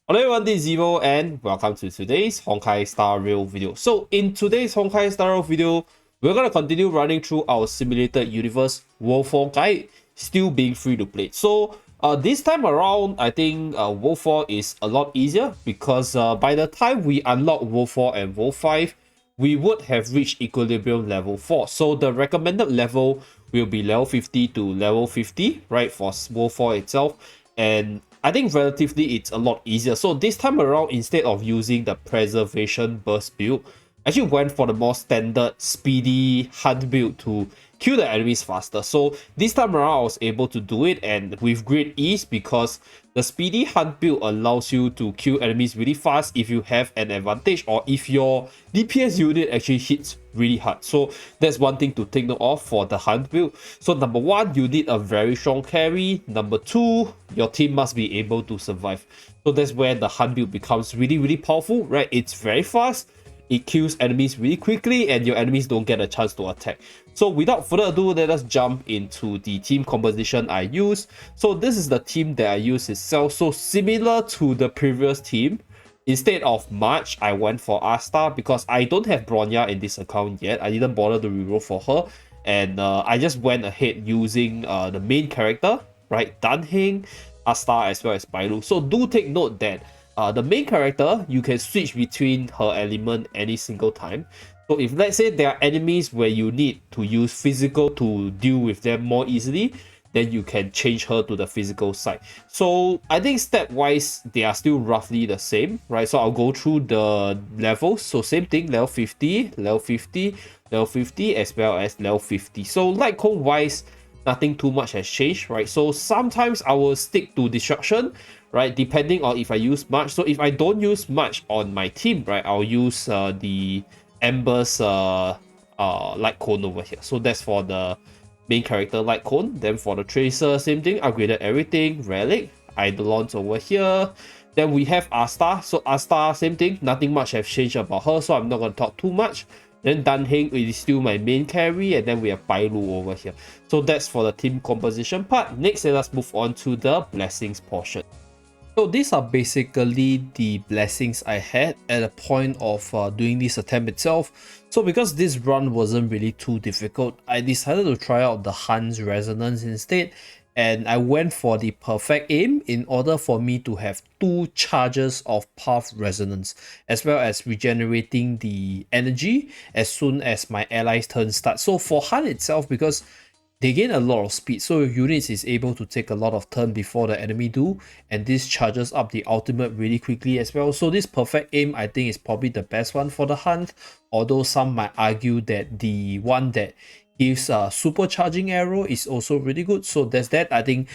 Hello everyone, this is Zeeebo and welcome to today's Honkai Star Rail video. So in today's Honkai Star Rail video, we're going to continue running through our simulated universe World 4 guide, still being free to play. So this time around, I think World 4 is a lot easier because by the time we unlock World 4 and World 5, we would have reached equilibrium level 4. So the recommended level will be level 50 to level 50, right, for World 4 itself. And I think relatively it's a lot easier. So this time around, instead of using the preservation burst build, I actually went for the more standard speedy hunt build to kill the enemies faster. So this time around I was able to do it and with great ease because the speedy hunt build allows you to kill enemies really fast if you have an advantage or if your DPS unit actually hits really hard. So that's one thing to take note of for the hunt build. So number one, you need a very strong carry. Number two, your team must be able to survive. So that's where the hunt build becomes really powerful, right? It's very fast, it kills enemies really quickly, and your enemies don't get a chance to attack. So without further ado, let us jump into the team composition I use. So this is the team that I use itself. So similar to the previous team, instead of March, I went for Asta because I don't have Bronya in this account yet. I didn't bother to reroll for her. And I just went ahead using the main character, right? Danheng, Asta, as well as Bailu. So do take note that the main character, you can switch between her element any single time. So if let's say there are enemies where you need to use physical to deal with them more easily, then you can change her to the physical side. So I think step-wise, they are still roughly the same, right? So I'll go through the levels. So same thing, level 50, level 50, level 50, as well as level 50. So light cone-wise, nothing too much has changed, right? So sometimes I will stick to destruction, right, depending on if I use much. So if I don't use much on my team, right, I'll use the Ember's light cone over here. So that's for the main character light cone. Then for the Tracer, same thing, upgraded everything. Relic, Eidolons over here. Then we have Asta. So Asta, same thing, nothing much has changed about her, so I'm not going to talk too much. Then Danheng is still my main carry, and then we have Bailu over here. So that's for the team composition part. Next, let us move on to the blessings portion. So these are basically the blessings I had at the point of doing this attempt itself. So because this run wasn't really too difficult, I decided to try out the Han's Resonance instead. And I went for the perfect aim in order for me to have 2 charges of Path Resonance, as well as regenerating the energy as soon as my allies' turn starts. So for Han itself, because they gain a lot of speed, so your units is able to take a lot of turn before the enemy do, and this charges up the ultimate really quickly as well. So this perfect aim, I think, is probably the best one for the hunt, although some might argue that the one that gives a supercharging arrow is also really good. So there's that. I think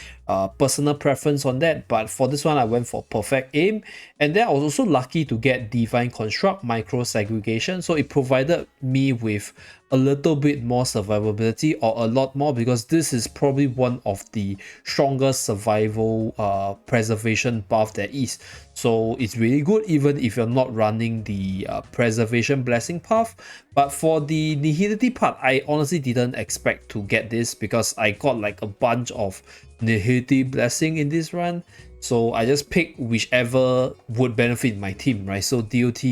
personal preference on that, but for this one I went for perfect aim. And then I was also lucky to get divine construct micro segregation, so it provided me with a little bit more survivability, or a lot more, because this is probably one of the strongest survival preservation buff there is. So it's really good even if you're not running the preservation blessing path. But for the nihility part, I honestly didn't expect to get this because I got like a bunch of nihility blessing in this run. So I just picked whichever would benefit my team, right? So DOT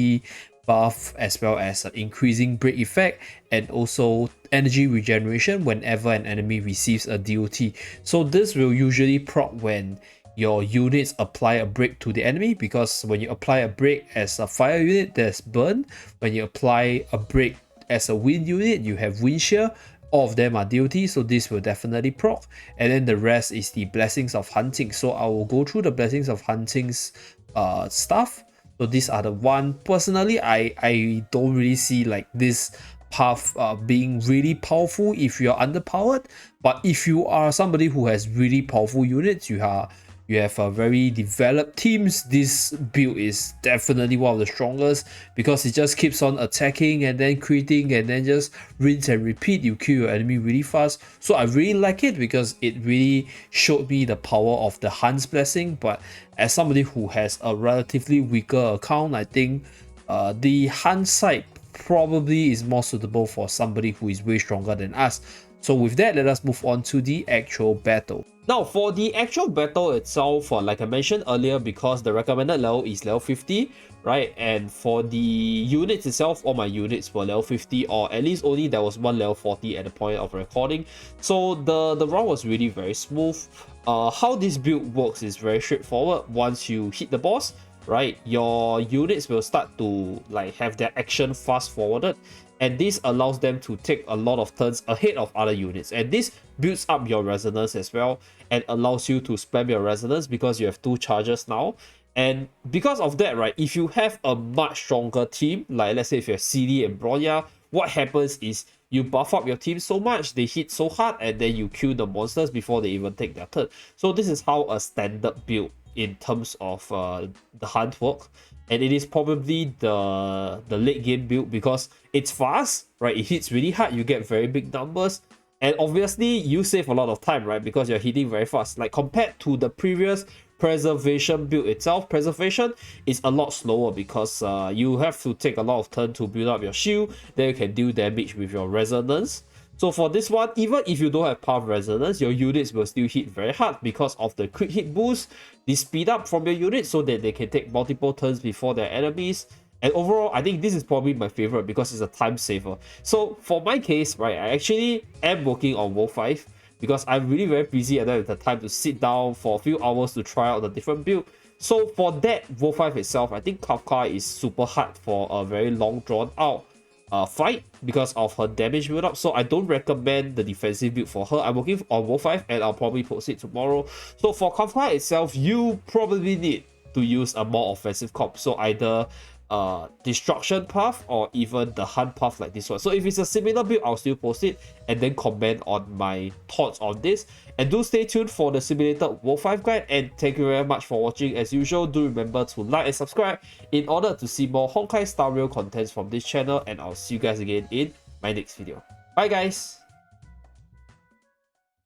buff, as well as increasing break effect, and also energy regeneration whenever an enemy receives a DOT. So this will usually proc when your units apply a break to the enemy, because when you apply a break as a fire unit, there's burn. When you apply a break as a wind unit, you have wind shear. All of them are DOT, so this will definitely proc. And then the rest is the blessings of hunting. So I will go through the blessings of hunting's stuff. So these are the one. Personally, I don't really see like this path being really powerful if you're underpowered. But if you are somebody who has really powerful units, you have a very developed teams, this build is definitely one of the strongest, because it just keeps on attacking and then criting and then just rinse and repeat. You kill your enemy really fast. So I really like it because it really showed me the power of the Han's blessing. But as somebody who has a relatively weaker account, I think the Han side probably is more suitable for somebody who is way stronger than us. So with that, let us move on to the actual battle. Now, for the actual battle itself, like I mentioned earlier, because the recommended level is level 50, right? And for the units itself, all my units were level 50, or at least only there was one level 40 at the point of recording. So the run was really very smooth. How this build works is very straightforward. Once you hit the boss, right, your units will start to like have their action fast forwarded, and this allows them to take a lot of turns ahead of other units, and this builds up your resonance as well and allows you to spam your resonance because you have 2 charges now. And because of that, right, if you have a much stronger team, like let's say if you have CD and Bronya, what happens is you buff up your team so much, they hit so hard, and then you kill the monsters before they even take their turn. So this is how a standard build in terms of the hunt work, and it is probably the late game build because it's fast, right? It hits really hard, you get very big numbers, and obviously you save a lot of time, right? Because you're hitting very fast. Like compared to the previous preservation build itself, preservation is a lot slower because you have to take a lot of turn to build up your shield, then you can deal damage with your resonance. So for this one, even if you don't have power resonance, your units will still hit very hard because of the crit hit boost, the speed up from your units so that they can take multiple turns before their enemies. And overall, I think this is probably my favorite because it's a time saver. So for my case, right, I actually am working on World 5 because I'm really very busy and I have the time to sit down for a few hours to try out the different build. So for that World 5 itself, I think Kafka is super hard for a very long drawn out fight because of her damage build up. So I don't recommend the defensive build for her. I'm working on World 5 and I'll probably post it tomorrow. So for Kafka itself, you probably need to use a more offensive comp. So either destruction path or even the hunt path like this one. So if it's a similar build, I'll still post it and then comment on my thoughts on this. And do stay tuned for the simulated World 5 guide, and thank you very much for watching. As usual, do remember to like and subscribe in order to see more Honkai Star Rail contents from this channel, and I'll see you guys again in my next video. Bye guys!